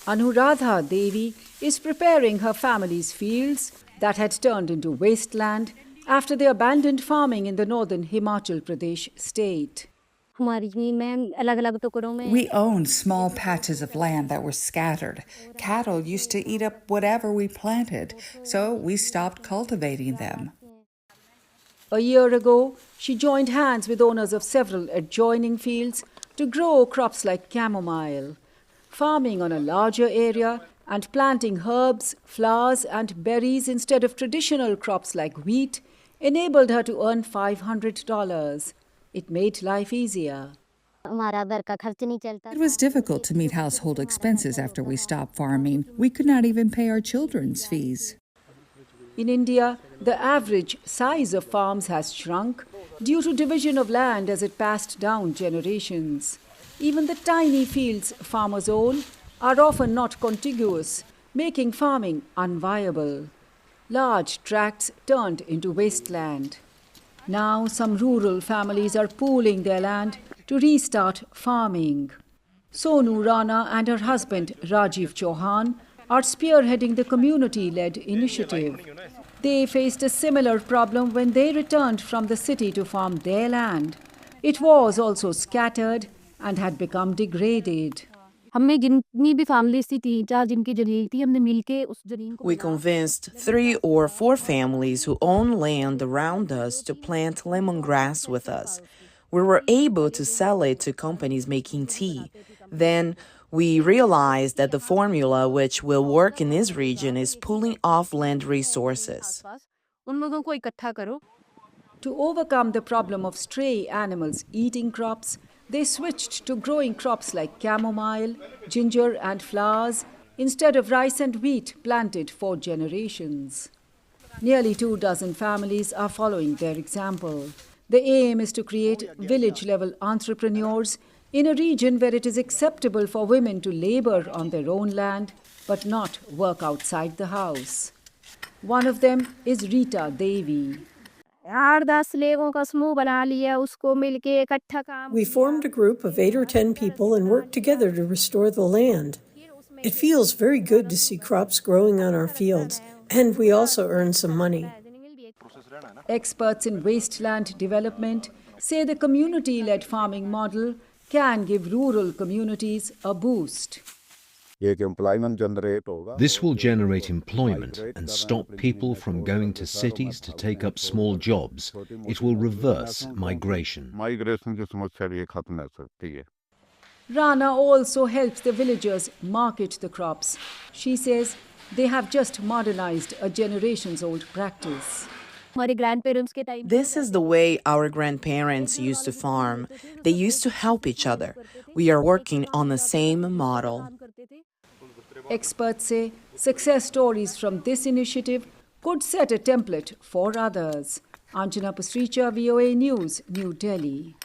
Anuradha Devi is preparing her family's fields that had turned into wasteland after they abandoned farming in the northern Himachal Pradesh state. We owned small patches of land that were scattered. Cattle used to eat up whatever we planted, so we stopped cultivating them. A year ago, she joined hands with owners of several adjoining fields to grow crops like chamomile. Farming on a larger area and planting herbs, flowers, and berries instead of traditional crops like wheat enabled her to earn $500. It made life easier. It was difficult to meet household expenses after we stopped farming. We could not even pay our children's fees. In India, the average size of farms has shrunk due to division of land as it passed down generations. Even the tiny fields farmers own are often not contiguous, making farming unviable. Large tracts turned into wasteland. Now some rural families are pooling their land to restart farming. Sonu Rana and her husband Rajiv Chauhan are spearheading the community-led initiative. They faced a similar problem when they returned from the city to farm their land. It was also scattered and had become degraded. We convinced 3 or 4 families who own land around us to plant lemongrass with us. We were able to sell it to companies making tea. Then we realized that the formula which will work in this region is pulling off land resources. To overcome the problem of stray animals eating crops, they switched to growing crops like chamomile, ginger, and flowers instead of rice and wheat planted for generations. Nearly 24 families are following their example. The aim is to create village-level entrepreneurs in a region where it is acceptable for women to labor on their own land but not work outside the house. One of them is Rita Devi. We formed a group of 8 or 10 people and worked together to restore the land. It feels very good to see crops growing on our fields, and we also earn some money. Experts in wasteland development say the community-led farming model can give rural communities a boost. This will generate employment and stop people from going to cities to take up small jobs. It will reverse migration. Rana also helps the villagers market the crops. She says they have just modernized a generations-old practice. This is the way our grandparents used to farm. They used to help each other. We are working on the same model. Experts say success stories from this initiative could set a template for others. Anjana Pasricha, VOA News, New Delhi.